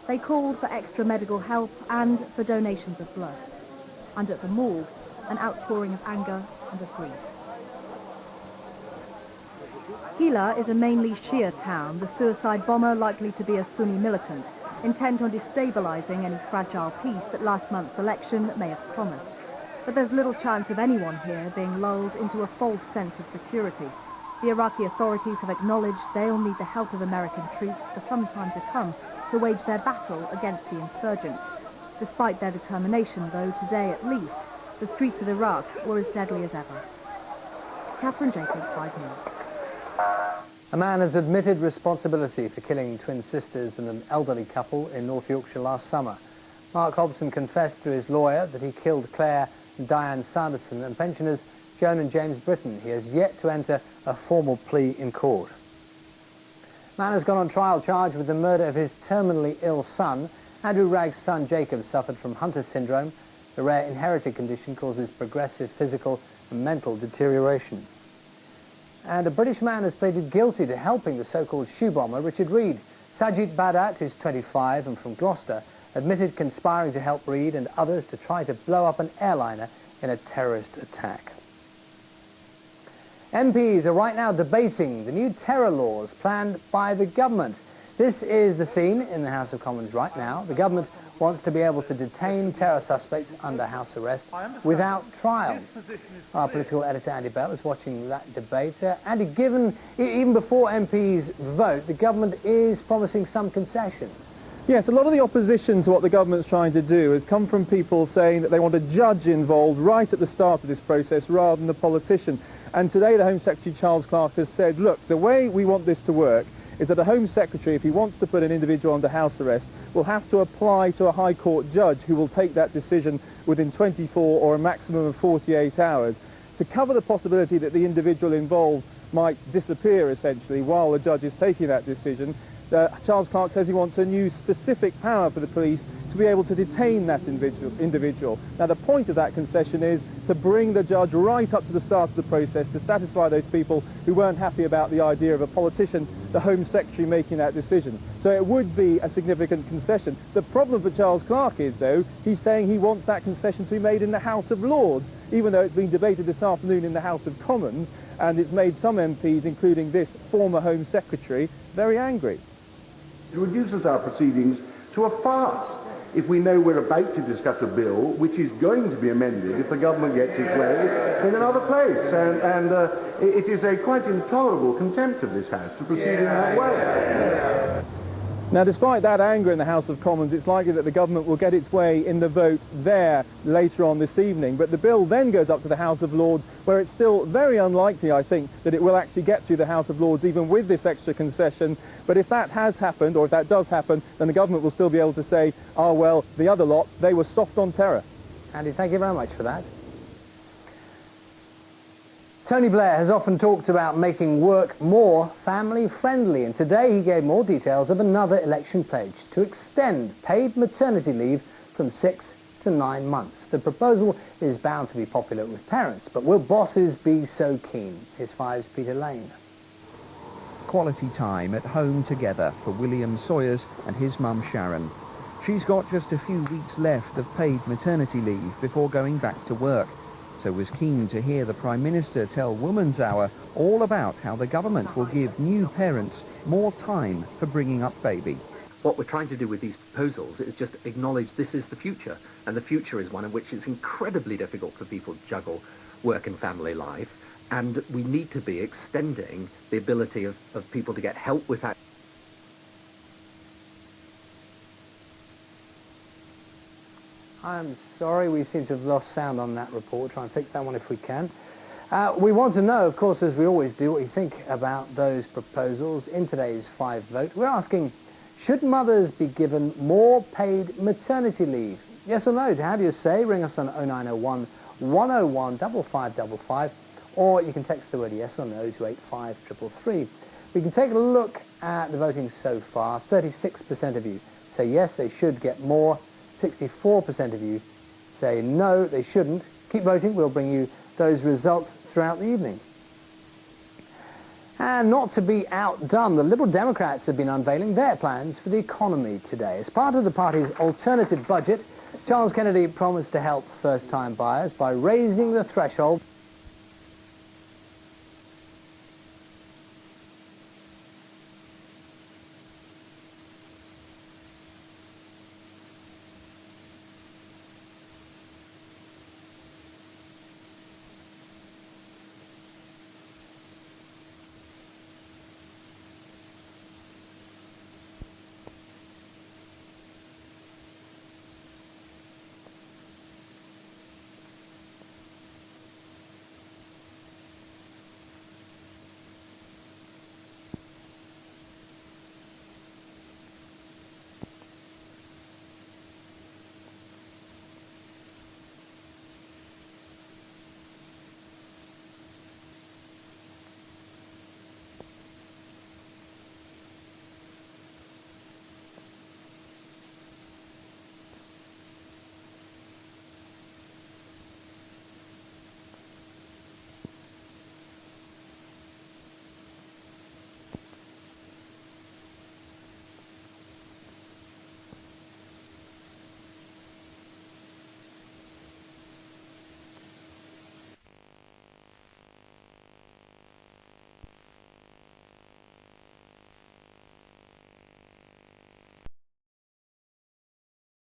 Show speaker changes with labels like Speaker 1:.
Speaker 1: They called for extra medical help and for donations of blood. And at the morgue, an outpouring of anger and of grief. Hila is a mainly Shia town, the suicide bomber likely to be a Sunni militant, intent on destabilising any fragile peace that last month's election may have promised. But there's little chance of anyone here being lulled into a false sense of security. The Iraqi authorities have acknowledged they'll need the help of American troops for some time to come to wage their battle against the insurgents. Despite their determination, though, today at least, the streets of Iraq were as deadly as ever. Catherine Jacobs, 5 News.
Speaker 2: A man has admitted responsibility for killing twin sisters and an elderly couple in North Yorkshire last summer. Mark Hobson confessed through his lawyer that he killed Claire and Diane Sanderson and pensioners Joan and James Britton. He has yet to enter a formal plea in court. A man has gone on trial charged with the murder of his terminally ill son. Andrew Ragg's son Jacob suffered from Hunter syndrome. The rare inherited condition causes progressive physical and mental deterioration. And a British man has pleaded guilty to helping the so-called shoe bomber Richard Reed. Sajid Badat, who's 25 and from Gloucester, admitted conspiring to help Reed and others to try to blow up an airliner in a terrorist attack. MPs are right now debating the new terror laws planned by the government. This is the scene in the House of Commons right now. The government wants to be able to detain terror suspects under house arrest without trial. Our political editor Andy Bell is watching that debate. Andy, given even before MPs vote, the government is promising some concessions.
Speaker 3: Yes, a lot of the opposition to what the government's trying to do has come from people saying that they want a judge involved right at the start of this process rather than a politician. And today the Home Secretary Charles Clarke has said, look, the way we want this to work is that a Home Secretary, if he wants to put an individual under house arrest, will have to apply to a High Court judge who will take that decision within 24 or a maximum of 48 hours to cover the possibility that the individual involved might disappear, essentially, while the judge is taking that decision. Charles Clarke says he wants a new specific power for the police to be able to detain that individual. Now, the point of that concession is to bring the judge right up to the start of the process to satisfy those people who weren't happy about the idea of a politician, the Home Secretary, making that decision. So it would be a significant concession. The problem for Charles Clarke is, though, he's saying he wants that concession to be made in the House of Lords, even though it's been debated this afternoon in the House of Commons, and it's made some MPs, including this former Home Secretary, very angry.
Speaker 4: It reduces our proceedings to a farce if we know we're about to discuss a bill which is going to be amended if the government gets its way in another place. And it is a quite intolerable contempt of this House to proceed in that way.
Speaker 3: Now, despite that anger in the House of Commons, it's likely that the government will get its way in the vote there later on this evening. But the bill then goes up to the House of Lords, where it's still very unlikely, I think, that it will actually get to the House of Lords, even with this extra concession. But if that has happened, or if that does happen, then the government will still be able to say, oh, well, the other lot, they were soft on terror.
Speaker 2: Andy, thank you very much for that. Tony Blair has often talked about making work more family-friendly, and today he gave more details of another election pledge to extend paid maternity leave from 6 to 9 months. The proposal is bound to be popular with parents, but will bosses be so keen? Here's 5's Peter Lane.
Speaker 5: Quality time at home together for William Sawyers and his mum Sharon. She's got just a few weeks left of paid maternity leave before going back to work, so was keen to hear the Prime Minister tell Woman's Hour all about how the government will give new parents more time for bringing up baby.
Speaker 6: What we're trying to do with these proposals is just acknowledge this is the future, and the future is one in which it's incredibly difficult for people to juggle work and family life, and we need to be extending the ability of people to get help with that.
Speaker 2: I'm sorry, we seem to have lost sound on that report. Try and fix that one if we can. We want to know, of course, as we always do, what you think about those proposals in today's 5 vote. We're asking, should mothers be given more paid maternity leave? Yes or no? How do you say? Ring us on 0901 101 5555, or you can text the word yes or no to 85333. We can take a look at the voting so far. 36% of you say yes, they should get more. 64% of you say no, they shouldn't. Keep voting, we'll bring you those results throughout the evening. And not to be outdone, the Liberal Democrats have been unveiling their plans for the economy today. As part of the party's alternative budget, Charles Kennedy promised to help first-time buyers by raising the threshold